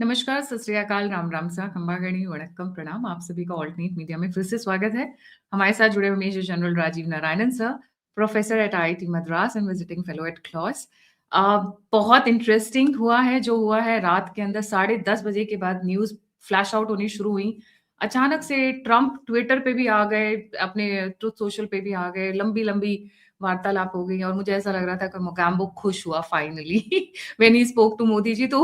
नमस्कार, सत श्री अकाल, राम राम सा, खंबागणी, वणक्कम, प्रणाम। आप सभी का ऑल्टरनेट मीडिया में फिर से स्वागत है। हमारे साथ जुड़े हुए major general Rajiv Narayanan sir, professor at IIT Madras and visiting fellow at क्लॉस। बहुत इंटरेस्टिंग हुआ है जो हुआ है। रात के अंदर 10:30 बजे के बाद न्यूज फ्लैश आउट होनी शुरू हुई। अचानक से ट्रंप ट्विटर पे भी आ गए, अपने ट्रुथ सोशल पे भी आ गए, लंबी लंबी वार्तालाप हो गई और मुझे ऐसा लग रहा था कि मोगैम्बो खुश हुआ finally when he spoke to Modi ji. तो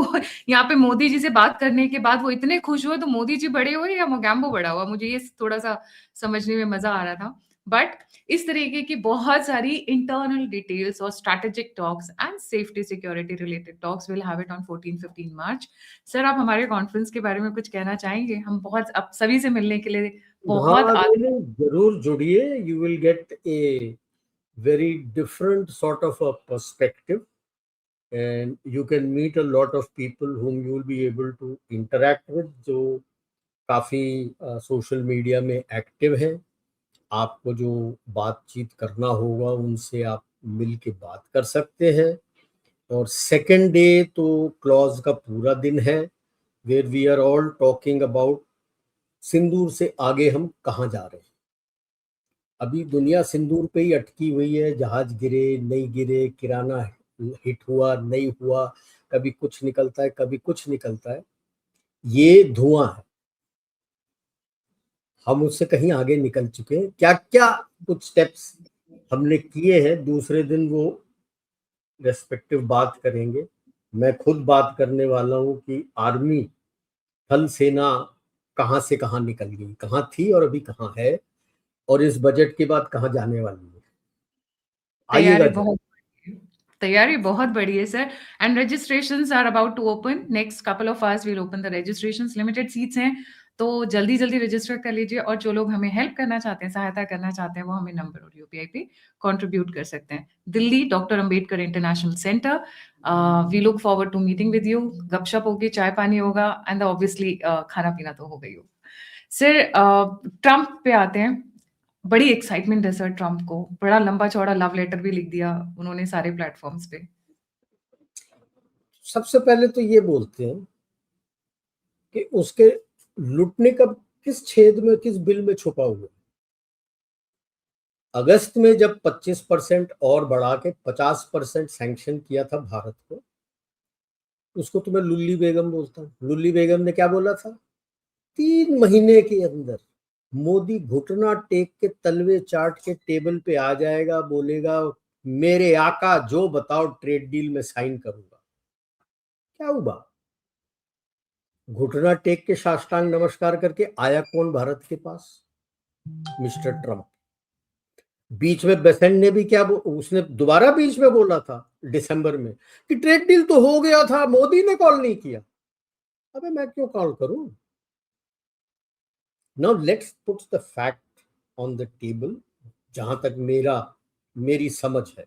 यहाँ पे मोदी जी से बात करने के बाद वो इतने खुश हुए, तो मोदी जी बड़े हुए या मोगैम्बो बड़ा हुआ? मुझे ये थोड़ा-सा समझने में मज़ा आ रहा था। बट इस तरीके की बहुत सारी इंटरनल डिटेल्स और strategic talks and safety security related talks will have it on 14-15 March. Sir, आप हमारे कॉन्फ्रेंस के बारे में कुछ कहना चाहेंगे? हम बहुत अब सभी से मिलने के लिए बहुत हाँ, नहीं, जरूर जुड़िए. You will get A very different sort of a perspective, and you can meet a lot of people whom you will be able to interact with, जो काफ़ी सोशल मीडिया में एक्टिव हैं. आपको जो बातचीत करना होगा उनसे आप मिल के बात कर सकते हैं. और सेकेंड डे तो क्लॉज का पूरा दिन है, where we are all talking about Sindoor से आगे हम कहाँ जा रहे हैं. अभी दुनिया सिंदूर पे ही अटकी हुई है. जहाज गिरे नहीं गिरे, किराना हिट हुआ नहीं हुआ, कभी कुछ निकलता है कभी कुछ निकलता है. ये धुआं है. हम उससे कहीं आगे निकल चुके हैं. क्या क्या कुछ स्टेप्स हमने किए हैं, दूसरे दिन वो रेस्पेक्टिव बात करेंगे. मैं खुद बात करने वाला हूँ कि आर्मी, थल सेना कहाँ से कहाँ निकल गई, कहाँ थी और अभी कहाँ है, और इस बजट के बाद कहाँ जाने वाली है. आइएगा जरूर. तैयारी बहुत बड़ी है sir. And registrations are about to open next couple of hours. Will open the registrations. Limited seats हैं, तो जल्दी जल्दी रजिस्टर कर लीजिए। और जो लोग हमें हेल्प करना चाहते हैं, सहायता करना चाहते हैं, वो हमें नंबर और यूपीआई पे कंट्रीब्यूट कर सकते हैं. Delhi, doctor Ambedkar international centre. We look forward to meeting with you. गपशप होगी, चाय पानी होगा, एंड ऑब्वियसली खाना पीना तो हो गई हो. सर, ट्रंप पे आते हैं. बड़ी एक्साइटमेंट है सर ट्रंप को। बड़ा लंबा चौड़ा लव लेटर भी लिख दिया उन्होंने सारे प्लेटफॉर्म्स पे. सबसे पहले तो ये बोलते हैं कि उसके लुटने का किस छेद में, किस बिल में छुपा हुआ है. अगस्त में जब 25% और बढ़ा के 50% सैंक्शन किया था भारत को, उसको तो मैं लुल्ली बेगम बोलता हूँ. लुल्ली बेगम ने क्या बोला था? 3 महीने के अंदर मोदी घुटना टेक के तलवे चाट के टेबल पे आ जाएगा, बोलेगा मेरे आका जो बताओ ट्रेड डील में साइन करूंगा. क्या हुआ? घुटना टेक के साष्टांग नमस्कार करके आया कौन भारत के पास? Mister Trump. बीच में बेसेंट ने भी क्या उसने दोबारा बीच में बोला था दिसंबर में कि ट्रेड डील तो हो गया था, मोदी ने कॉल नहीं किया. अबे मैं क्यों कॉल करूं? Now let's put the fact on the table. जहां तक मेरी समझ है,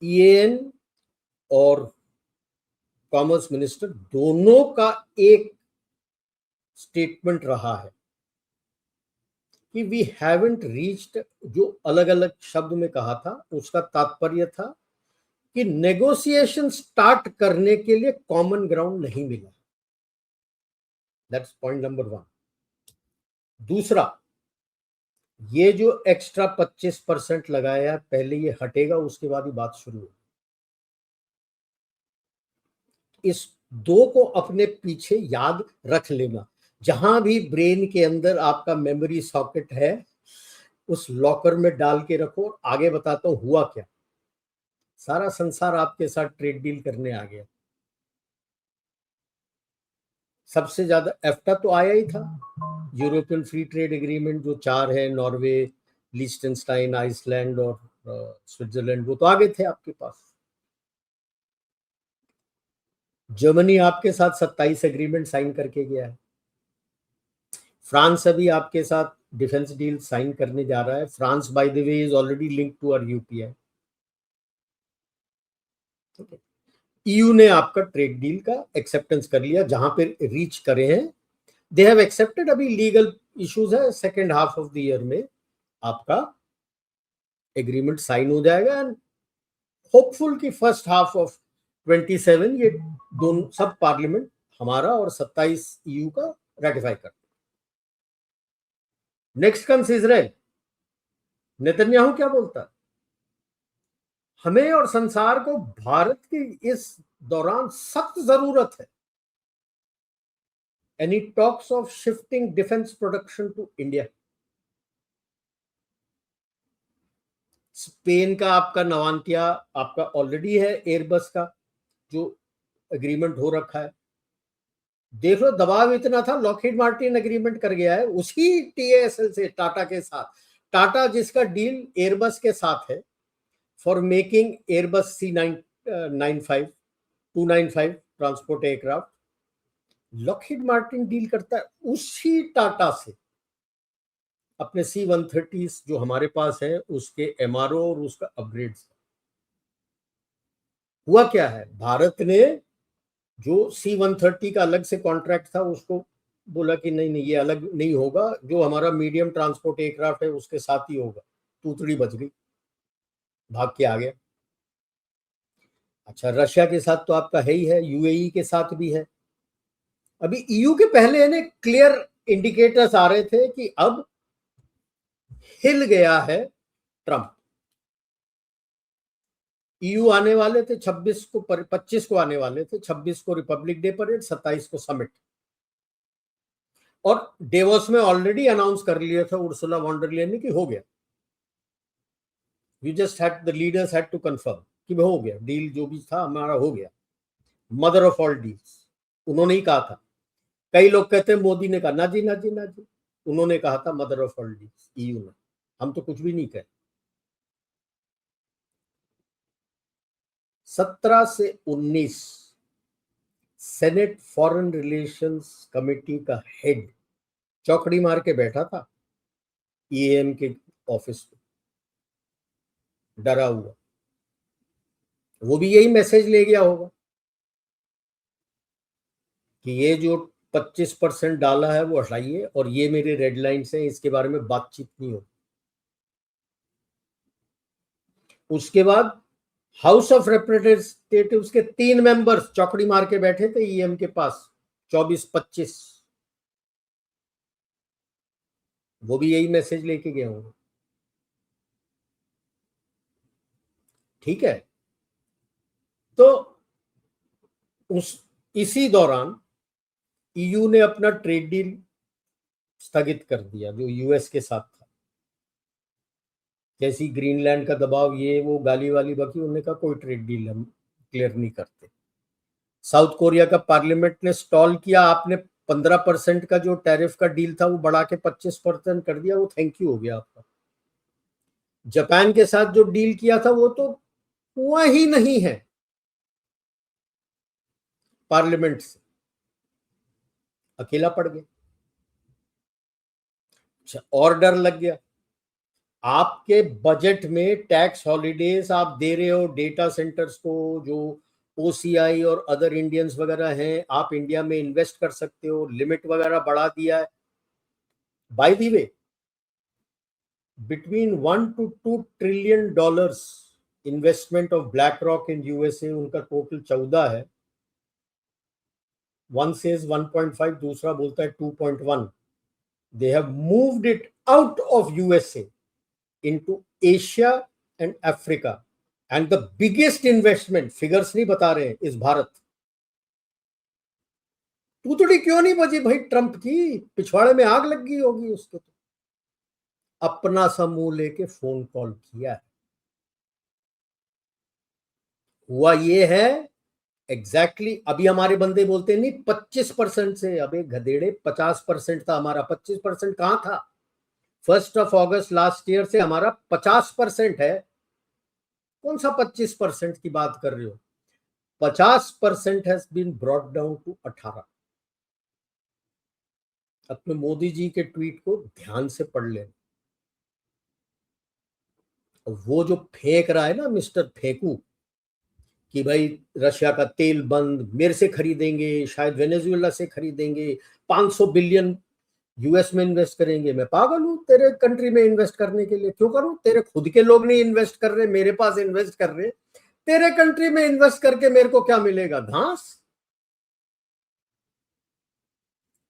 ईएन और कॉमर्स मिनिस्टर दोनों का एक स्टेटमेंट रहा है कि वी हैवंट रीच्ड. जो अलग अलग शब्द में कहा था उसका तात्पर्य था कि नेगोशिएशन स्टार्ट करने के लिए कॉमन ग्राउंड नहीं मिला. That's point number 1. दूसरा, ये जो एक्स्ट्रा 25% लगाया, पहले ये हटेगा, उसके बाद ही बात शुरू होगी. इस दो को अपने पीछे याद रख लेना. जहां भी ब्रेन के अंदर आपका मेमोरी सॉकेट है, उस लॉकर में डाल के रखो. आगे बताता हूं हुआ क्या. सारा संसार आपके साथ ट्रेड डील करने आ गया. सबसे ज्यादा एफ्टा तो आया ही था, यूरोपियन फ्री ट्रेड एग्रीमेंट जो 4 है, नॉर्वे, लिechtenstein, आइसलैंड और स्विट्जरलैंड, वो तो आगे थे आपके पास. जर्मनी आपके साथ 27 एग्रीमेंट साइन करके गया है. फ्रांस अभी आपके साथ डिफेंस डील साइन करने जा रहा है. France by the way is already linked to our UPI. EU ने आपका ट्रेड डील का एक्सेप्टेंस कर लिया, जहां पे रीच करे हैं. They have accepted. अभी लीगल इश्यूज है. Second half of the year में आपका एग्रीमेंट साइन हो जाएगा. एंड होपफुल कि फर्स्ट हाफ ऑफ 27 ये दोनों सब पार्लियामेंट हमारा और 27 EU का रेटिफाई करते। Next comes Israel. नेतन्याहू क्या बोलता है? हमें और संसार को भारत की इस दौरान सख्त जरूरत है। Any talks of shifting defence production to India. Spain का आपका नवांटिया आपका ऑलरेडी है, एयरबस का जो एग्रीमेंट हो रखा है। देख लो दबाव इतना था, लॉकहीड मार्टिन एग्रीमेंट कर गया है उसी TASL से, टाटा के साथ। टाटा जिसका डील एयरबस के साथ है for making Airbus C995 295 transport aircraft, Lockheed Martin deal करता है उसी टाटा से अपने C-130 जो हमारे पास है उसके MRO और उसका अपग्रेड। हुआ क्या है, भारत ने जो C-130 का अलग से कॉन्ट्रैक्ट था उसको बोला कि नहीं नहीं ये अलग नहीं होगा, जो हमारा मीडियम ट्रांसपोर्ट एयरक्राफ्ट है उसके साथ ही होगा। तूतड़ी बच गई, भाग के आ गया। अच्छा, रशिया के साथ तो आपका है ही है, UAE के साथ भी है। अभी EU के पहले ने क्लियर इंडिकेटर्स आ रहे थे कि अब हिल गया है ट्रंप। EU आने वाले थे 26 को 25 को आने वाले थे, 26 को रिपब्लिक डे परेड, 27 को समिट। और डेवोस में ऑलरेडी अनाउंस कर लिया था उर्सुला वॉन डर लेयन ने कि हो गया। We just had the leaders had to confirm कि हो गया, डील जो भी था हमारा हो गया। मदर ऑफ ऑल डील्स उन्होंने ही कहा था। कई लोग कहते हैं मोदी ने कहा, ना जी ना जी ना जी, उन्होंने कहा था mother of all deals EU ने, हम तो कुछ भी नहीं कहे। 17 से 19 सेनेट फॉरेन रिलेशंस कमेटी का हेड चौकड़ी मार के बैठा था EAM के ऑफिस में, डरा हुआ। वो भी यही मैसेज ले गया होगा कि ये जो 25% डाला है वो हटाइए और ये मेरे रेड लाइन्स हैं, इसके बारे में बातचीत नहीं होगी। उसके बाद हाउस ऑफ रिप्रेजेंटेटिव्स के 3 मेंबर्स चौकड़ी मार के बैठे थे EM के पास 24-25, वो भी यही मैसेज लेके गए होंगे। ठीक है, तो इसी दौरान EU ने अपना ट्रेड डील स्थगित कर दिया जो US के साथ था। जैसी ग्रीनलैंड का दबाव, ये वो गाली वाली बाकी, उन्होंने कहा कोई ट्रेड डील हम क्लियर नहीं करते। साउथ कोरिया का पार्लियामेंट ने स्टॉल किया, आपने 15% का जो टैरिफ का डील था वो बढ़ा के 25% कर दिया, वो थैंक यू हो गया आपका। जापान के साथ जो डील किया था वो तो हुआ ही नहीं है पार्लियामेंट से, अकेला पड़ गया। अच्छा, और डर लग गया, आपके बजट में टैक्स हॉलीडेज आप दे रहे हो डेटा सेंटर्स को, जो OCI और अदर इंडियंस वगैरह हैं, आप इंडिया में इन्वेस्ट कर सकते हो, लिमिट वगैरह बढ़ा दिया है। Bye the way, between $1 to $2 trillion investment of black rock in USA, उनका टोटल 14 है। One says 1.5, दूसरा बोलता है 2.1। They have moved it out of USA into Asia and Africa, and the biggest investment, figures नहीं बता रहे हैं, इस भारत। तूतड़ी क्यों नहीं बजी भाई ट्रंप की, पिछवाड़े में आग लग गई होगी उसके। तो अपना समूह लेके फोन कॉल किया है। हुआ ये है एग्जैक्टली अभी हमारे बंदे बोलते नहीं 25% से, अबे गधेड़े 50% था हमारा, 25% कहां था? 1 अगस्त लास्ट ईयर से हमारा 50% है। कौन सा 25% की बात कर रहे हो? 50% has been brought down to 18। अपने मोदी जी के ट्वीट को ध्यान से पढ़ ले। वो जो फेंक रहा है ना मिस्टर फेंकू कि भाई रशिया का तेल बंद, मेरे से खरीदेंगे, शायद वेनेजुएला से खरीदेंगे, 500 बिलियन US में इन्वेस्ट करेंगे। मैं पागल हूं तेरे कंट्री में इन्वेस्ट करने के लिए? क्यों करूं? तेरे खुद के लोग नहीं इन्वेस्ट कर रहे, मेरे पास इन्वेस्ट कर रहे। तेरे कंट्री में इन्वेस्ट करके मेरे को क्या मिलेगा? घास।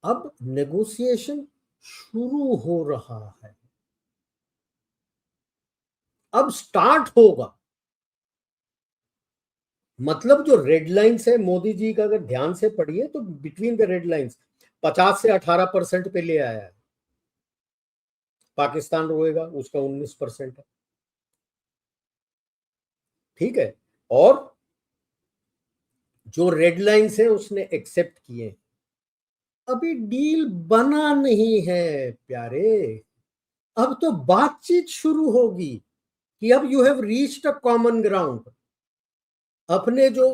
अब नेगोशिएशन शुरू हो रहा है, अब स्टार्ट होगा। मतलब जो रेड लाइंस है मोदी जी का, अगर ध्यान से पढ़िए तो बिटवीन द रेड लाइंस 50 से 18% पे ले आया है। पाकिस्तान रोएगा, उसका 19% है, ठीक है। और जो रेड लाइंस है उसने एक्सेप्ट किए। अभी डील बना नहीं है प्यारे, अब तो बातचीत शुरू होगी कि अब you have reached a common ground. अपने जो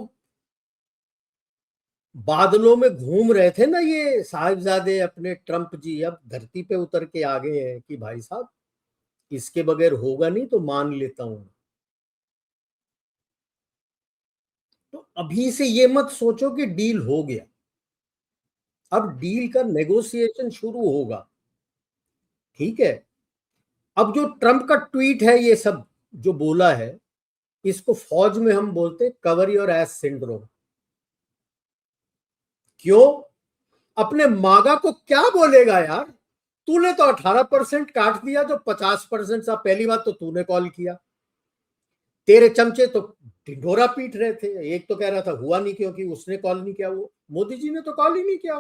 बादलों में घूम रहे थे ना ये साहिबजादे अपने ट्रंप जी, अब धरती पे उतर के आ गए हैं कि भाई साहब इसके बगैर होगा नहीं, तो मान लेता हूं। तो अभी से ये मत सोचो कि डील हो गया, अब डील का नेगोशिएशन शुरू होगा, ठीक है। अब जो ट्रंप का ट्वीट है, ये सब जो बोला है, इसको फौज में हम बोलते कवर योर एस सिंड्रोम। क्यों? अपने मागा को क्या बोलेगा यार? तूने तो 18% काट दिया, जो 50% था। पहली बात तो तूने कॉल किया, तेरे चमचे तो ढिंढोरा पीट रहे थे। एक तो कह रहा था हुआ नहीं क्योंकि उसने कॉल नहीं किया, वो मोदी जी ने तो कॉल ही नहीं किया।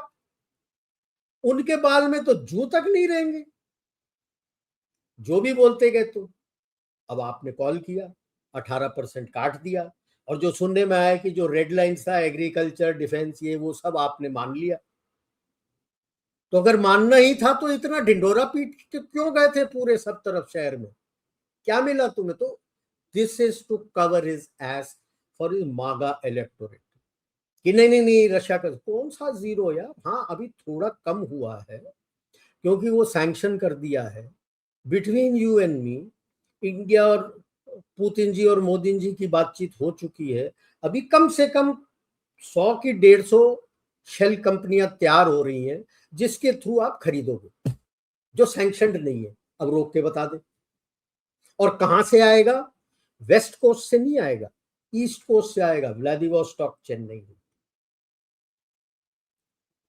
उनके बाल में तो जू तक नहीं रहेंगे, जो भी बोलते गए तुम। अब आपने कॉल किया, 18% काट दिया, और जो सुनने में आया कि जो रेड लाइंस था एग्रीकल्चर, डिफेंस, ये वो सब आपने मान लिया। तो अगर मानना ही था तो इतना ढिंढोरा पीट के क्यों गए थे पूरे सब तरफ शहर में? क्या मिला तुम्हें? तो this is to cover his ass for his MAGA electorate, कि नहीं नहीं नहीं रशिया का कौन सा जीरो यार। हाँ अभी थोड़ा कम हुआ है क्योंकि वो सैंक्शन कर दिया है। Between you and me, India और पुतिन जी और मोदी जी की बातचीत हो चुकी है। अभी कम से कम 100 की 150 शेल कंपनियां तैयार हो रही हैं जिसके थ्रू आप खरीदोगे, जो सैंक्शनड नहीं है। अब रोक के बता दे। और कहां से आएगा? वेस्ट कोस्ट से नहीं आएगा, ईस्ट कोस्ट से आएगा, व्लादिवोस्टॉक, चेन्नई।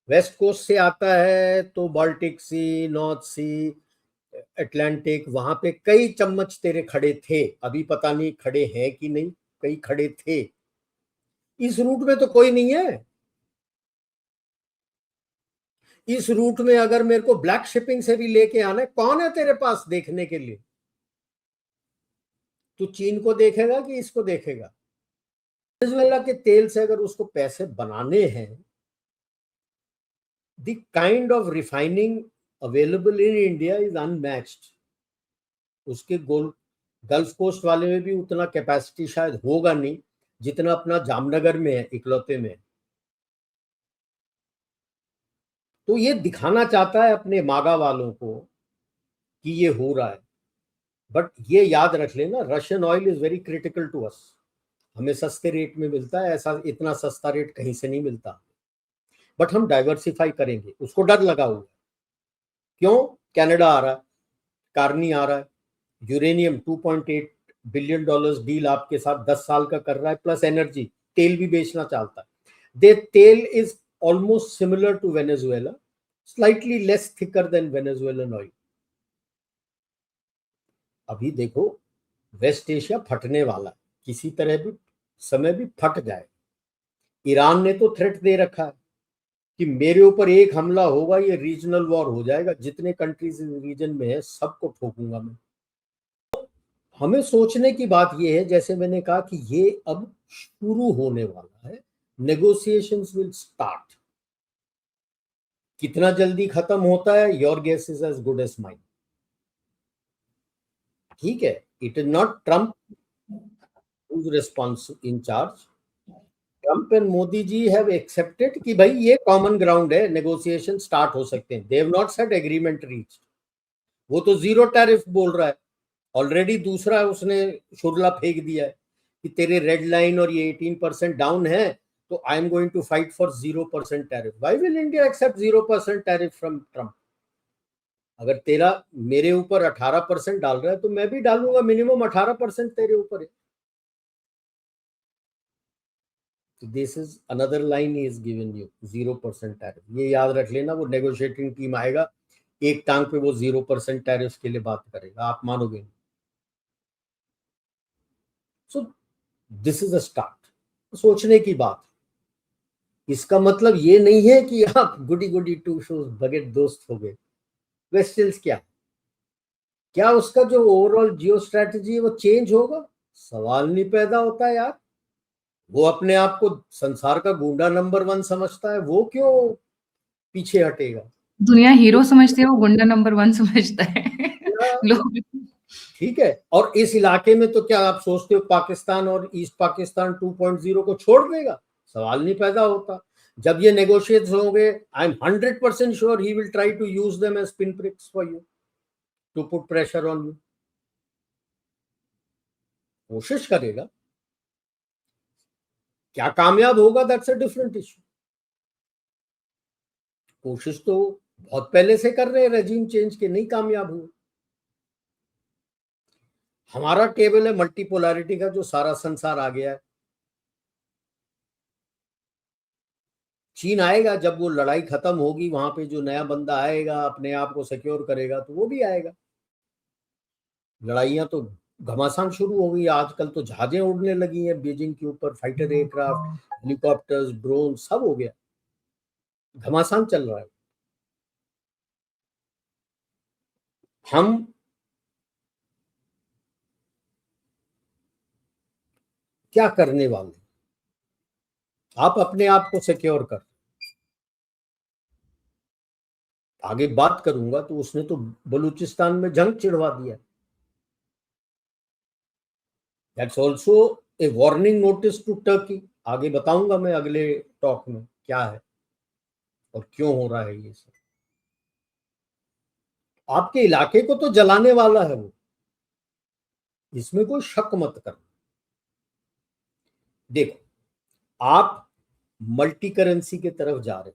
वेस्ट कोस्ट से आता है तो बाल्टिक सी, नॉर्थ सी, अटलांटिक, वहां पे कई चम्मच तेरे खड़े थे। अभी पता नहीं खड़े हैं कि नहीं, कई खड़े थे। इस रूट में तो कोई नहीं है। इस रूट में अगर मेरे को ब्लैक शिपिंग से भी लेके आना है, कौन है तेरे पास देखने के लिए? तू चीन को देखेगा कि इसको देखेगा? वेनेजुएला के तेल से अगर उसको पैसे बनाने हैं, the kind of refining available in India is unmatched. उसके गोल गल्फ कोस्ट वाले में भी उतना कैपेसिटी शायद होगा नहीं जितना अपना जामनगर में है, इकलौते में। तो ये दिखाना चाहता है अपने मागा वालों को कि ये हो रहा है। बट ये याद रख लेना, Russian oil is very critical to us. हमें सस्ते रेट में मिलता है, ऐसा इतना सस्ता रेट कहीं से नहीं मिलता। बट हम डाइवर्सिफाई करेंगे, उसको डर लगा हुआ है। क्यों? कनाडा आ रहा है, कार्नी आ रहा है, यूरेनियम 2.8 बिलियन डॉलर्स डील आपके साथ 10 साल का कर रहा है, प्लस एनर्जी, तेल भी बेचना चाहता है। दे तेल is almost similar to Venezuela, slightly less thicker than Venezuelan oil. अभी देखो वेस्ट एशिया फटने वाला है, किसी तरह भी समय भी फट जाए। ईरान ने तो थ्रेट दे रखा है कि मेरे ऊपर एक हमला होगा, ये रीजनल वॉर हो जाएगा, जितने कंट्रीज रीजन में है सबको ठोकूंगा मैं। हमें सोचने की बात यह है, जैसे मैंने कहा कि ये अब शुरू होने वाला है, नेगोशिएशंस विल स्टार्ट। कितना जल्दी खत्म होता है, your guess is as good as mine. ठीक है, it is not Trump who's response in charge. Trump and Modi ji have accepted कि भाई ये कॉमन ग्राउंड है, नेगोशिएशन स्टार्ट हो सकते हैं। They have not set agreement reach. वो तो जीरो टैरिफ बोल रहा है ऑलरेडी। दूसरा उसने शुरला फेंक दिया है कि तेरे रेड लाइन और ये 18% डाउन है, तो I am going to fight for 0% tariff. Why will India accept 0% tariff from Trump? अगर तेरा मेरे ऊपर 18% डाल रहा है तो मैं भी डालूंगा, मिनिमम 18% तेरे ऊपर है। This is another line he is given you, 0% tariff. ये याद रख लेना, वो नेगोशिएटिंग टीम आएगा, एक टांग पे वो 0% टैरिफ के लिए बात करेगा, आप मानोगे नहीं। So this is a start, सोचने की बात। इसका मतलब ये नहीं है कि आप गुडी गुडी टू शोज बगैर दोस्त हो गए। वेस्टल्स क्या उसका जो ओवरऑल जियो स्ट्रेटजी है वो चेंज होगा? सवाल नहीं पैदा होता यार। वो अपने आप को संसार का गुंडा नंबर 1 समझता है, वो क्यों पीछे हटेगा? दुनिया हीरो समझती है, वो गुंडा नंबर 1 समझता है लोग। ठीक है, और इस इलाके में तो क्या आप सोचते हो पाकिस्तान और ईस्ट पाकिस्तान 2.0 को छोड़ देगा? सवाल नहीं पैदा होता। जब ये नेगोशिएट्स होंगे, I am 100% sure he will try to use them as pin pricks for you, to put pressure on you. कोशिश करेगा, क्या कामयाब होगा दैट्स अ डिफरेंट इशू। कोशिश तो बहुत पहले से कर रहे हैं रेजिम चेंज के, नहीं कामयाब हुए। हमारा टेबल है मल्टीपोलैरिटी का, जो सारा संसार आ गया है। चीन आएगा, जब वो लड़ाई खत्म होगी, वहां पे जो नया बंदा आएगा अपने आप को सिक्योर करेगा, तो वो भी आएगा। लड़ाइयां तो घमासान शुरू हो गई, आजकल तो जहाजें उड़ने लगी हैं बीजिंग के ऊपर, फाइटर एयरक्राफ्ट, हेलीकॉप्टर्स, ड्रोन, सब हो गया, घमासान चल रहा है। हम क्या करने वाले? आप अपने आप को सिक्योर कर। आगे बात करूंगा तो उसने तो बलूचिस्तान में जंग चिढ़वा दिया। That's also a warning notice to Turkey. आगे बताऊंगा मैं अगले टॉक में क्या है और क्यों हो रहा है ये सब। आपके इलाके को तो जलाने वाला है वो, इसमें कोई शक मत करना। देखो, आप मल्टी करेंसी की तरफ जा रहे हो,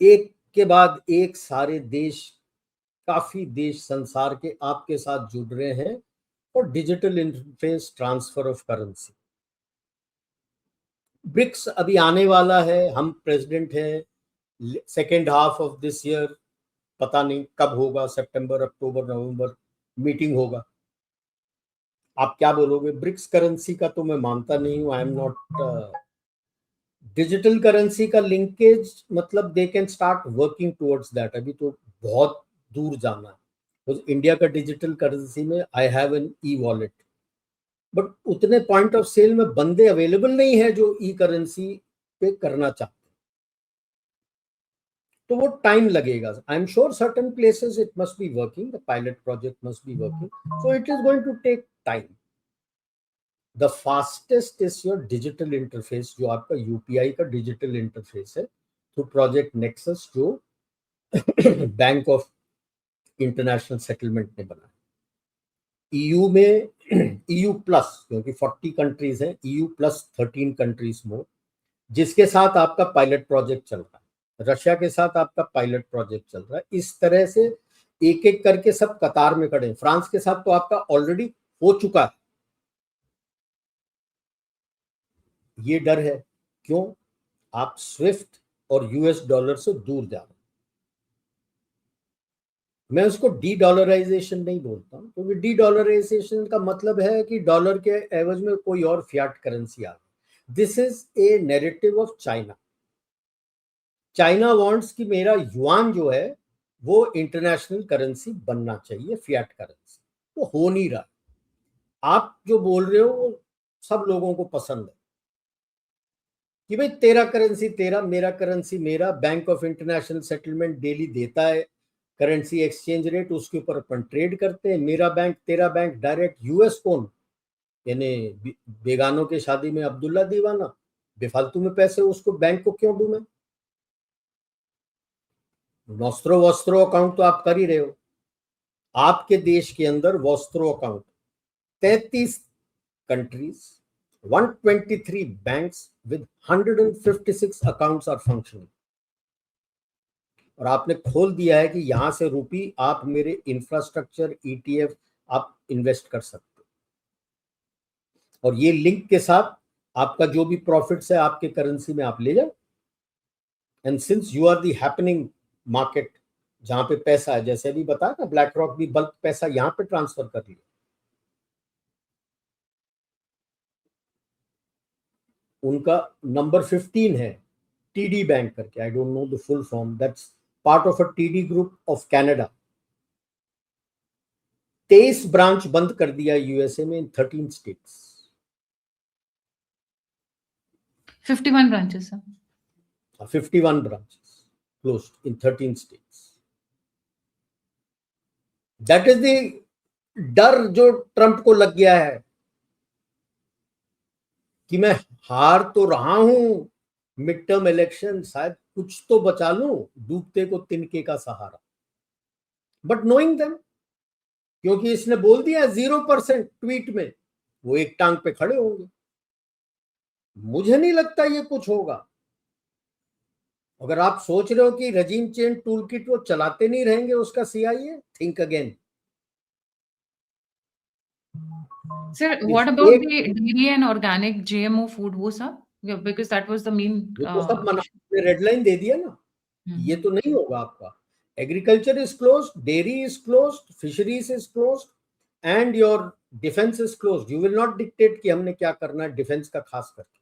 एक के बाद एक सारे देश, काफी देश संसार के आपके साथ जुड़ रहे हैं और digital interface, transfer of currency. BRICS अभी आने वाला है, हम प्रेसिडेंट हैं, second half of this year, पता नहीं कब होगा, सितंबर, अक्टूबर, नवंबर मीटिंग होगा। आप क्या बोलोगे? ब्रिक्स करेंसी का तो मैं मानता नहीं हूं, I am not. Digital currency का लिंकेज मतलब they can start working towards that, अभी तो बहुत दूर जाना है। तो इंडिया का डिजिटल करेंसी में I have an e wallet, but उतने पॉइंट ऑफ सेल में बंदे अवेलेबल नहीं है जो ई करेंसी पे करना चाहते, तो वो टाइम लगेगा। I am sure certain places it must be working, the pilot project must be working, so it is going to take time. The fastest is your digital interface, जो आपका यूपीआई का digital interface है through project Nexus, जो bank of international settlement ने बनाया। EU में EU plus, क्योंकि 40 countries हैं, ईयू प्लस 13 कंट्रीज मोर, जिसके साथ आपका पायलट प्रोजेक्ट चल रहा है। रशिया के साथ आपका पायलट प्रोजेक्ट चल रहा है। इस तरह से एक एक करके सब कतार में खड़े हैं। फ्रांस के साथ तो आपका ऑलरेडी हो चुका है। ये डर है, क्यों? आप स्विफ्ट और यूएस डॉलर से दूर जा रहे हैं। मैं उसको डी डॉलराइजेशन नहीं बोलता हूं, क्योंकि डी डॉलराइजेशन का मतलब है कि डॉलर के एवज में कोई और फियाट करेंसी आ गई। This is a narrative of China. China wants कि मेरा युआन जो है वो इंटरनेशनल करेंसी बनना चाहिए, फियाट करेंसी, तो हो नहीं रहा। आप जो बोल रहे हो वो सब लोगों को पसंद है कि भाई तेरा करेंसी तेरा, मेरा करेंसी मेरा। Bank of international settlement daily देता है करेंसी एक्सचेंज रेट, उसके ऊपर अपन ट्रेड करते हैं। मेरा बैंक तेरा बैंक, डायरेक्ट यूएस कौन, यानी बेगानों के शादी में अब्दुल्ला दीवाना, बेफालतू में पैसे उसको बैंक को क्यों दूं मैं? वॉस्त्रो वॉस्त्रो अकाउंट तो आप कर ही रहे हो। आपके देश के अंदर vostro account 33 countries, 123 banks with 156 accounts are functioning, और आपने खोल दिया है कि यहां से रुपी आप मेरे इंफ्रास्ट्रक्चर, ईटीएफ आप इन्वेस्ट कर सकते हो। और ये लिंक के साथ आपका जो भी प्रॉफिट्स है आपके करेंसी में आप ले जाओ, and since you are the happening market जहां पे पैसा है, जैसे अभी बताया ना ब्लैक रॉक भी बल्क पैसा यहां पे ट्रांसफर कर लिया। उनका नंबर 15 है टीडी बैंक करके, I don't know the full form, that's part of a TD group of Canada. 23 branch बंद कर दिया यूएसए में इन 13 states. 51 branches, sir. 51 branches closed in 13 states. That is the डर जो ट्रंप को लग गया है कि मैं हार तो रहा हूं मिड टर्म इलेक्शन, शायद कुछ तो बचा लूं, डूबते को तिनके का सहारा। बट नोइंग देम, क्योंकि इसने बोल दिया 0% ट्वीट में, वो एक टांग पे खड़े होंगे। मुझे नहीं लगता ये कुछ होगा। अगर आप सोच रहे हो कि रजीम चेंज टूल किट वो चलाते नहीं रहेंगे उसका CIA, think again. Sir, what about the dairy and organic GMO food, वो सब? Because that was the main ये तो सब मना, issue. रेड लाइन दे दिया ना, ये तो नहीं होगा आपका। Agriculture is closed, dairy is closed, fisheries is closed end your defence is closed. You will not dictate कि हमने क्या करना है डिफेंस का खास करके।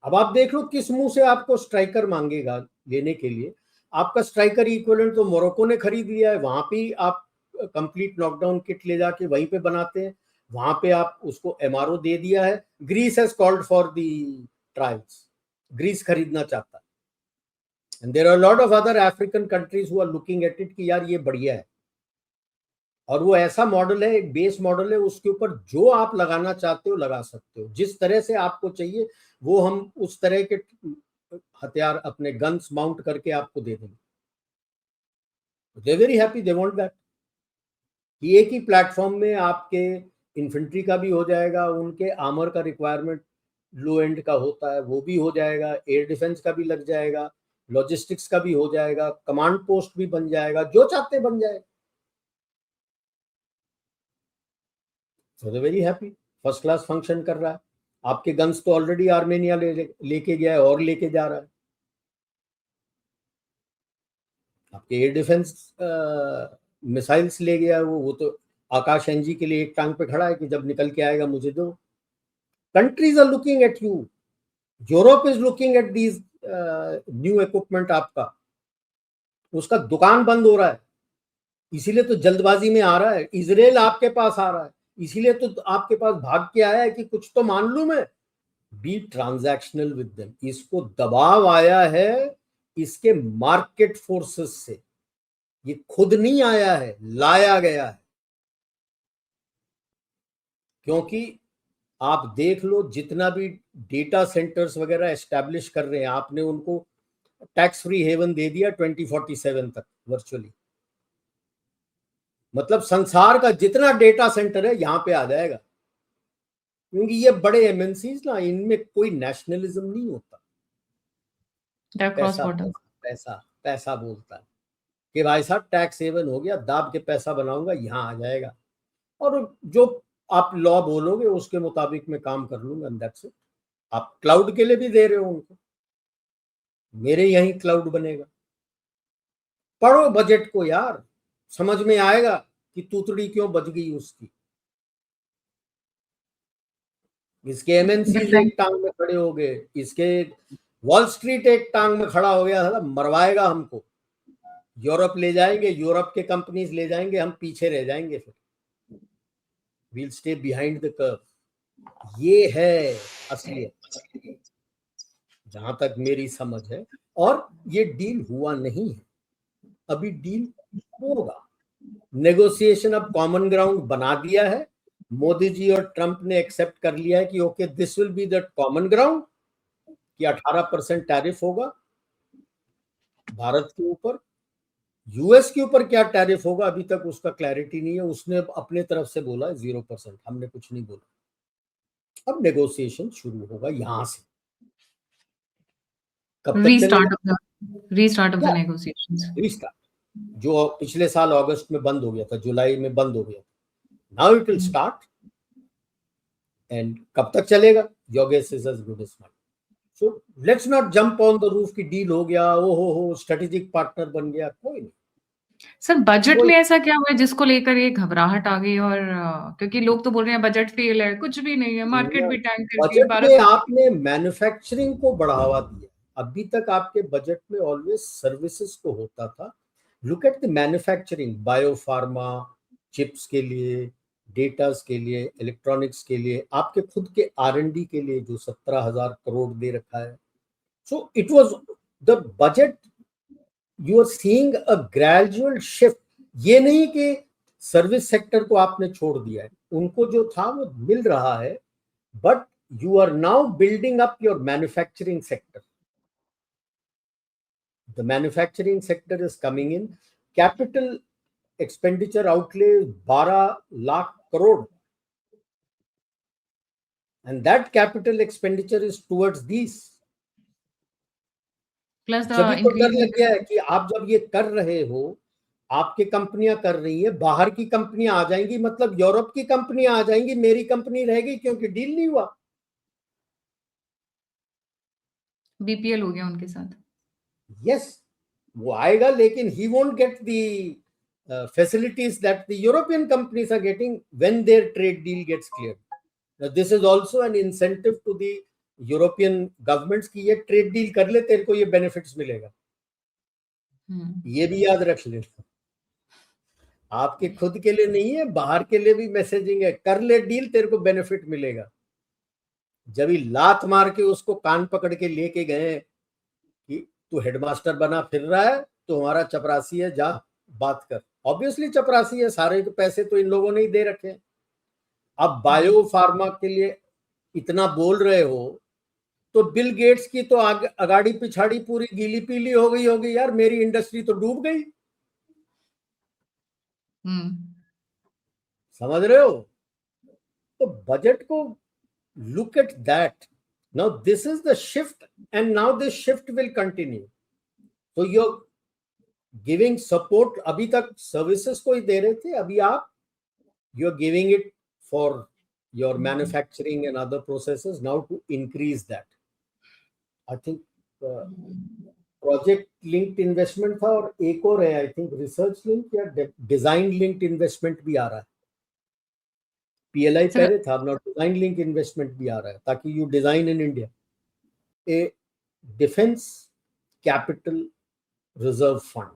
अब आप देख लो किस मुंह से आपको स्ट्राइकर मांगेगा लेने के लिए। आपका स्ट्राइकर इक्विवेलेंट तो मोरक्को ने खरीद लिया है, वहां पे आप कंप्लीट नॉकडाउन किट ले जाके वहीं पे बनाते हैं, वहां पे आप उसको MRO दे दिया है। Greece has called for the trials, Greece खरीदना चाहता है। And there are lot of other African countries who are looking at it कि यार ये बढ़िया है। और वो ऐसा मॉडल है, एक बेस मॉडल है, उसके ऊपर जो आप लगाना चाहते हो लगा सकते हो, जिस तरह से आपको चाहिए वो हम उस तरह के हथियार अपने गन्स माउंट करके आपको दे देंगे। They very happy, they want that कि एक ही प्लेटफॉर्म में आपके इन्फेंट्री का भी हो जाएगा, उनके आर्मर का रिक्वायरमेंट लो एंड का होता है वो भी हो जाएगा, एयर डिफेंस का भी लग जाएगा, लॉजिस्टिक्स का भी हो जाएगा, कमांड पोस्ट भी बन जाएगा, जो चाहते बन जाए। So they very happy, first class function कर रहा है। आपके गन्स तो ऑलरेडी आर्मेनिया लेके गया है और लेके जा रहा है। आपके एयर डिफेंस मिसाइल्स ले गया है वो तो आकाश NG के लिए एक टांग पे खड़ा है कि जब निकल के आएगा मुझे दो। Countries are looking at you, Europe is looking at these new equipment. आपका उसका दुकान बंद हो रहा है, इसीलिए तो जल्दबाजी में आ रहा है। इजराइल आपके पास आ रहा है, इसीलिए तो आपके पास भाग के आया है कि कुछ तो मान लूं मैं। Be transactional with them. इसको दबाव आया है इसके मार्केट फोर्सेस से, ये खुद नहीं आया है, लाया गया है। क्योंकि आप देख लो जितना भी डेटा सेंटर्स वगैरह एस्टैब्लिश कर रहे हैं, आपने उनको टैक्स फ्री हेवन दे दिया 2047 तक वर्चुअली। मतलब संसार का जितना डेटा सेंटर है यहां पे आ जाएगा, क्योंकि ये बड़े MNCs ना, इनमें कोई नेशनलिज्म नहीं होता। पैसा पैसा पैसा बोलता है कि भाई साहब टैक्स हेवन हो गया, दाब के पैसा बनाऊंगा, यहां आ जाएगा और जो आप लॉ बोलोगे उसके मुताबिक मैं काम कर लूंगा, दैट्स इट। आप क्लाउड के लिए भी दे रहे हो उनको, मेरे यहीं क्लाउड बनेगा। पढ़ो बजट को यार, समझ में आएगा कि तूतड़ी क्यों बच गई उसकी। इसके MNCs एक टांग में खड़े हो गए, इसके वॉल स्ट्रीट एक टांग में खड़ा हो गया था, मरवाएगा हमको। यूरोप ले जाएंगे, यूरोप के कंपनीज ले जाएंगे, हम पीछे रह जाएंगे, फिर we'll stay behind the curve। ये है असलियत जहां तक मेरी समझ है। और ये डील हुआ नहीं है, अभी डील होगा। नेगोशिएशन अब कॉमन ग्राउंड बना दिया है, मोदी जी और ट्रंप ने एक्सेप्ट कर लिया है कि okay this will be the common ground कि 18% टैरिफ होगा भारत के ऊपर। US के ऊपर क्या टैरिफ होगा अभी तक उसका क्लैरिटी नहीं है, उसने अपने तरफ से बोला 0%, हमने कुछ नहीं बोला। अब नेगोशिएशन शुरू होगा यहां से। कब तक restart of the negotiations, restart जो पिछले साल अगस्त में बंद हो गया था, जुलाई में बंद हो गया था, now it will start. And कब तक चलेगा? Your guess is as good as mine. So let's not jump on the roof की डील हो गया, ओ हो स्ट्रेटेजिक पार्टनर बन गया. कोई नहीं. सर बजट कोई में ऐसा क्या हुआ है जिसको लेकर ये घबराहट आ गई? और क्योंकि लोग तो बोल रहे हैं बजट फेल है, कुछ भी नहीं है, मार्केट भी टैंक कर गई, बजट भारत में में आपने मैन्युफैक्चरिंग को बढ़ावा दिया. अभी तक आपके बजट में ऑलवेज सर्विसेज को होता था. Look at the manufacturing, biopharma, chips के लिए, डेटास के लिए, इलेक्ट्रॉनिक्स के लिए, आपके खुद के R&D के लिए जो 17,000 करोड़ दे रखा है. So it was the budget. You are seeing a gradual shift. ये नहीं कि सर्विस सेक्टर को आपने छोड़ दिया है, उनको जो था वो मिल रहा है, but you are now building up your manufacturing sector. The manufacturing sector is coming in. Capital expenditure outlay is 12 lakh crore, and that capital expenditure is towards these. Plus the जब तो डर लग गया है इंक्रीज कि आप जब ये कर रहे हो, आपके कंपनियां कर रही है, बाहर की कंपनियां आ जाएंगी, मतलब यूरोप की कंपनियां आ जाएंगी, मेरी कंपनी रहेगी क्योंकि डील नहीं हुआ. बीपीएल हो गया उनके साथ. यस, वो आएगा, लेकिन he won't get the facilities that the European companies are getting when their trade deal gets cleared. Now, this is also an incentive to the European governments कि ये ट्रेड डील कर ले, तेरे को ये बेनिफिट्स मिलेगा. ये भी याद रख लेना. आपके खुद के लिए नहीं है, बाहर के लिए भी मैसेजिंग है, कर ले डील, तेरे को बेनिफिट मिलेगा. जब ही लात मार के उसको कान पकड़ के लेके गए कि तू हेडमास्टर बना फिर रहा है, तो हमारा चपरासी है, जा बात कर. ऑब्वियसली चपरासी है, सारे के पैसे तो इन लोगों ने ही दे रखे हैं. अब बायो फार्मा के लिए इतना बोल रहे हो, तो बिल गेट्स की तो अगाड़ी पिछाड़ी पूरी गीली पीली हो गई होगी यार, मेरी इंडस्ट्री तो डूब गई. समझ रहे हो? तो बजट को look at that. Now this is the shift, and now this shift will continue. तो यू गिविंग सपोर्ट. अभी तक सर्विसेज को ही दे रहे थे, अभी आप you are giving it for your manufacturing and other processes now to increase that. I think project linked investment था, और एक और है आई थिंक रिसर्च लिंक या डिजाइन लिंक्ड इन्वेस्टमेंट भी आ रहा है. PLI पहले था, अब नाउ डिजाइन लिंक इन्वेस्टमेंट भी आ रहा है, ताकि you design in India. A defence capital reserve fund.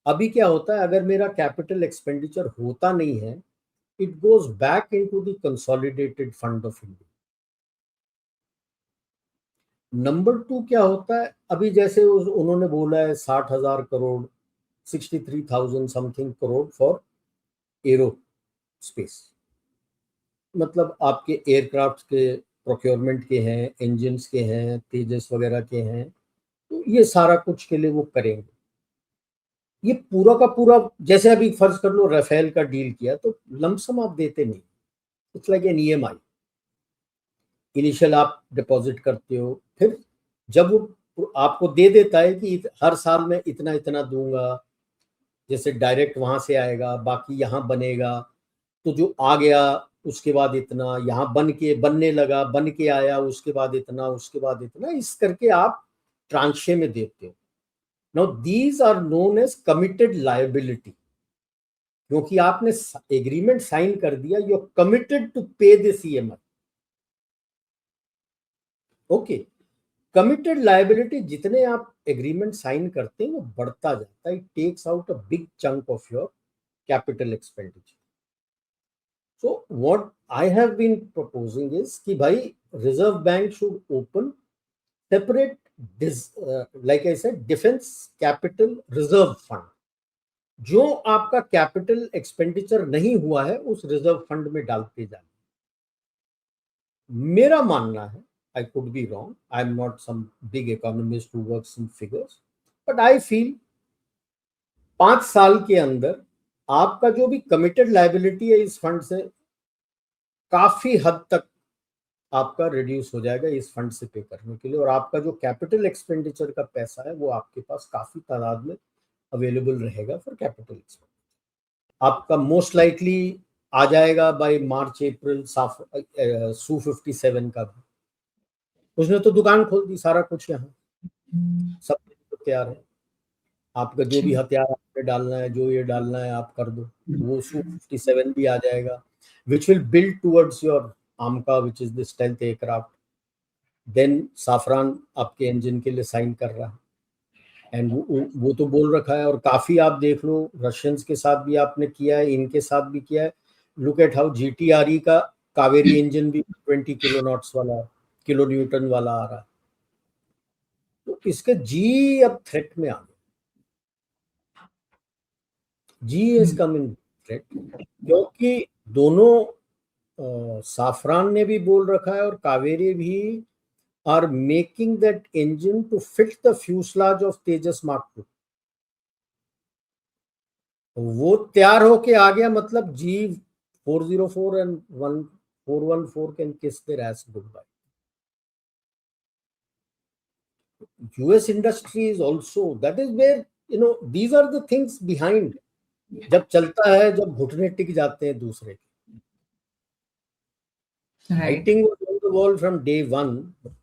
अभी क्या होता है, अगर मेरा कैपिटल एक्सपेंडिचर होता नहीं है, it goes back into the consolidated fund of India. Number 2 क्या होता है, अभी जैसे उन्होंने बोला है 60,000 crore, 63,000 something crore for aero space. मतलब आपके एयरक्राफ्ट के प्रोक्योरमेंट के हैं, इंजन्स के हैं, तेजस वगैरह के हैं, तो ये सारा कुछ के लिए वो करेंगे. ये पूरा का पूरा, जैसे अभी फर्ज कर लो राफेल का डील किया, तो लमसम आप देते नहीं. It's like an EMI. Initial आप डिपॉजिट करते हो, फिर जब वो आपको दे देता है कि हर साल में इतना इतना दूंगा, जैसे डायरेक्ट वहां से आएगा, बाकी यहाँ बनेगा, तो जो आ गया उसके बाद इतना, यहाँ बनने लगा, बन के आया, उसके बाद इतना, उसके बाद इतना, इस करके आप ट्रांशे में देते हो. Now these are known as committed liability, क्योंकि आपने एग्रीमेंट साइन कर दिया, you are committed to pay this EMI. Okay, committed liability जितने आप एग्रीमेंट साइन करते हैं वो बढ़ता जाता है. It takes out a big chunk of your capital expenditure. So what I have been proposing is कि भाई Reserve Bank should open separate like I said Defense Capital Reserve Fund. जो आपका कैपिटल एक्सपेंडिचर नहीं हुआ है उस reserve fund में डालते जाए. मेरा मानना है, I could be wrong, I am not some big economist who works in figures, but I feel 5 साल के अंदर आपका जो भी कमिटेड लायबिलिटी है इस फंड से काफी हद तक आपका रिड्यूस हो जाएगा इस फंड से पे करने के लिए, और आपका जो कैपिटल एक्सपेंडिचर का पैसा है वो आपके पास काफी तादाद में अवेलेबल रहेगा फॉर कैपिटल एक्सपेंडिचर. आपका मोस्ट लाइकली आ जाएगा बाय मार्च अप्रैल Su-57 का भी। उसने तो दुकान खोल दी, सारा कुछ यहाँ सब तो तैयार है। आपका जो भी हथियार आपने डालना है, जो ये डालना है आप कर दो, वो Su-57 भी आ जाएगा, which will build towards your AMCA, which is the stealth aircraft. Then Safran आपके इंजन के लिए साइन कर रहा है, एंड वो तो बोल रखा है। और काफी आप देख लो, रशियंस के साथ भी आपने किया है, इनके साथ भी किया है। लुक एट हाउ GTRE का कावेरी इंजन भी 20 किलो नॉट्स वाला, किलो न्यूटन वाला आ रहा है। तो इसके जी अब थ्रेट में आ गया, जी इज कमिंग थ्रेट, क्योंकि दोनों साफरान ने भी बोल रखा है और कावेरी भी are making that engine to fit the fuselage of Tejas mark 2। वो तैयार होके आ गया, मतलब G404 and 414 can kiss their ass goodbye. US industry is also, that is where, you know, these are the things behind. जब चलता है, जब घुटने टिक जाते हैं दूसरे के। Writing was on the wall from day one,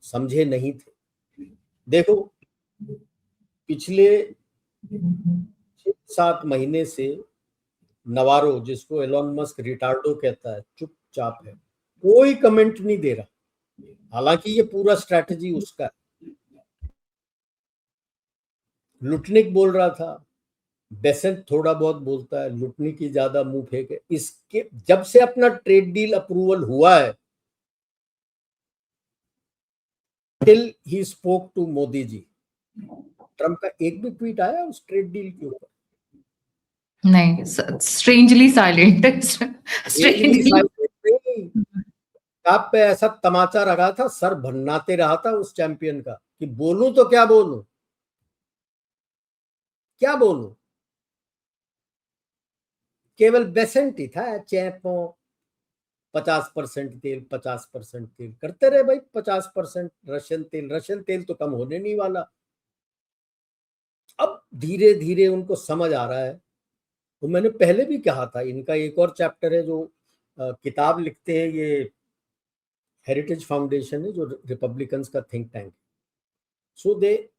समझे नहीं थे। देखो पिछले 6-7 महीने से नवारो, जिसको एलोन मस्क रिटार्डो कहता है, चुपचाप है, कोई कमेंट नहीं दे रहा, हालांकि ये पूरा स्ट्रैटेजी उसका है। लुटनिक बोल रहा था, बेसेंट थोड़ा बहुत बोलता है, लुटने की ज्यादा मुंह फेंके। इसके जब से अपना ट्रेड डील अप्रूवल हुआ है, till he spoke to Modi ji, Trump का एक भी ट्वीट आया उस ट्रेड डील के ऊपर? नहीं, स्ट्रेंजली साइलेंट। आप पे ऐसा तमाचा रखा था, सर भन्नाते रहा था उस चैंपियन का कि बोलूं तो क्या बोलूं, क्या बोलूं। केवल बेसेंट ही था, चैपों 50% तेल 50% तेल करते रहे भाई। 50% रशियन तेल तो कम होने नहीं वाला। अब धीरे धीरे उनको समझ आ रहा है। तो मैंने पहले भी कहा था, इनका एक और चैप्टर है जो किताब लिखते हैं, ये हेरिटेज फाउंडेशन है जो रिपब्लिकन्स का think tank. So they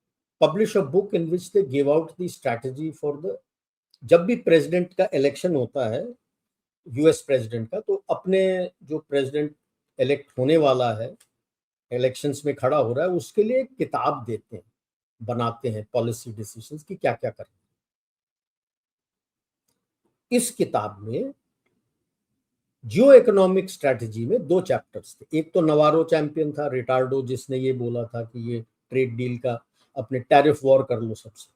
publish a book in which they give out the strategy for the, जब भी प्रेसिडेंट का इलेक्शन होता है, US प्रेसिडेंट का, तो अपने जो प्रेसिडेंट इलेक्ट होने वाला है, इलेक्शंस में खड़ा हो रहा है, उसके लिए एक किताब देते हैं, बनाते हैं पॉलिसी डिसीजंस की क्या क्या करना। इस किताब में जियो इकोनॉमिक स्ट्रैटेजी में 2 चैप्टर्स थे। एक तो नवारो चैंपियन था, रिटार्डो, जिसने ये बोला था कि ये ट्रेड डील का अपने टैरिफ वॉर कर लो सबसे।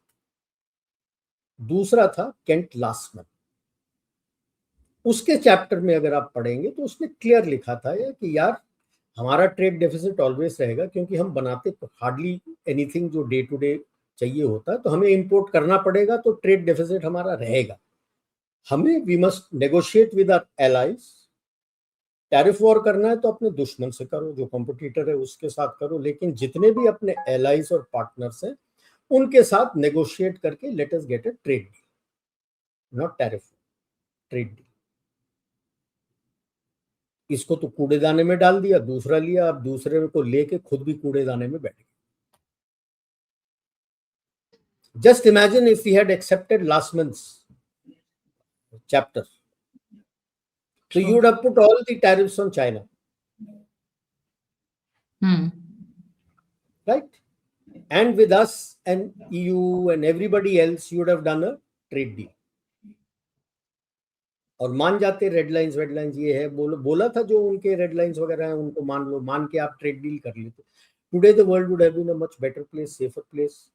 दूसरा था केंट लास्टमैन। उसके चैप्टर में अगर आप पढ़ेंगे तो उसने क्लियर लिखा था कि यार हमारा ट्रेड डेफिसिट ऑलवेज रहेगा, क्योंकि हम बनाते हार्डली एनीथिंग जो डे टू डे चाहिए होता है, तो हमें इंपोर्ट करना पड़ेगा, तो ट्रेड डेफिसिट हमारा रहेगा। हमें we must negotiate with our allies. Tariff war करना है तो अपने दुश्मन से करो, जो कॉम्पिटिटर है उसके साथ करो, लेकिन जितने भी अपने एलाइज और पार्टनर्स हैं उनके साथ नेगोशिएट करके let us get a trade deal, not tariff, trade deal. इसको तो कूड़ेदाने में डाल दिया, दूसरा लिया, अब दूसरे को लेके खुद भी कूड़ेदाने में बैठ गए। Just imagine if we had accepted last month's chapter, so you would have put all the tariffs on China, right? And with us and EU and everybody else, you would have done a trade deal. और मान जाते, red lines वेड lines ये है, बोला था जो उनके red lines वगैरह हैं उनको मान लो, मान के आप ट्रेड डील कर लेते। Today the world would have been a much better place, safer place.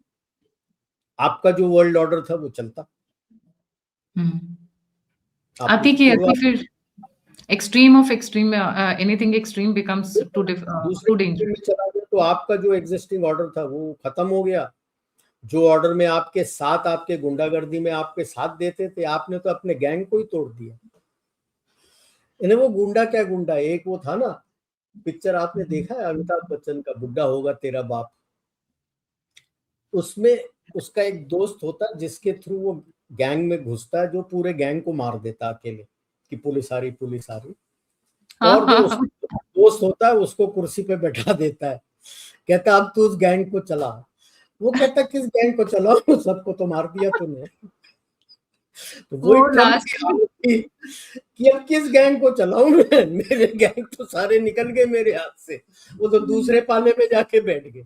आपका जो वर्ल्ड ऑर्डर था वो चलता। आती कि ऐसी फिर extreme of extreme, anything extreme becomes too dangerous. चला गया तो आपका जो एग्जिस्टिंग ऑर्डर था वो खत्म हो गया। जो ऑर्डर में आपके साथ, आपके गुंडागर्दी में आपके साथ देते थे, आपने तो अपने गैंग को ही तोड़ दिया। इन्हें वो गुंडा क्या गुंडा, एक वो था ना पिक्चर, आपने देखा है अमिताभ बच्चन का, बुड्ढा होगा तेरा बाप। उसमें उसका एक दोस्त होता है जिसके थ्रू वो गैंग में घुसता है, जो पूरे गैंग को मार देता अकेले, कि पुलिस आ रही, पुलिस आ रही। हाँ, और जो उसका दोस्त होता है उसको कुर्सी पे बैठा देता है, कहता अब तू उस गैंग को चला। वो कहता किस गैंग को चलाओ, सबको तो मार दिया तूने। तो वही वो ट्रम्प की लास्ट हालत थी कि अब किस गैंग को चलाऊं मैं, मेरे गैंग तो सारे निकल गए मेरे हाथ से, वो तो दूसरे पाले में जाके बैठ गए।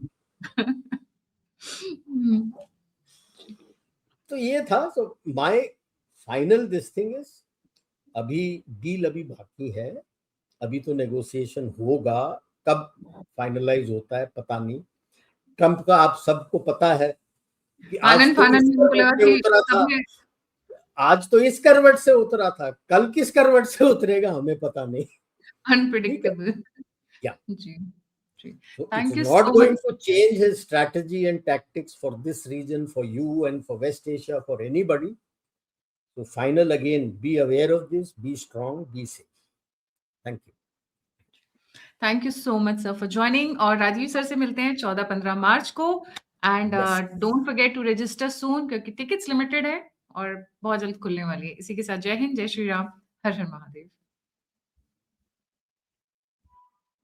तो ये था। So my final this thing is, अभी डील अभी बाकी है, अभी तो नेगोशिएशन होगा, कब फाइनलाइज होता है पता नहीं। ट्रम्प का आप सबको पता है कि आज आनंद तो फानन इस में उनको लगा करवट से कि उतरा था, सबने आज तो इस करवट से उतरा था, कल किस करवट से उतरेगा हमें पता नहीं। ठीक है, अनप्रिडिक्टेबल। या जी, जी। so it's thank you not so going much. to change his strategy and tactics for this region, for you and for West Asia, for anybody. So final again, be aware of this, be strong, be safe. Thank you. Thank you so much sir for joining, और Rajiv sir से मिलते हैं 14-15 मार्च को। And Yes. Don't forget to register soon, क्योंकि tickets limited है और बहुत जल्द खुलने वाली है। इसी के साथ जय हिंद, जय श्री राम, हर हर महादेव।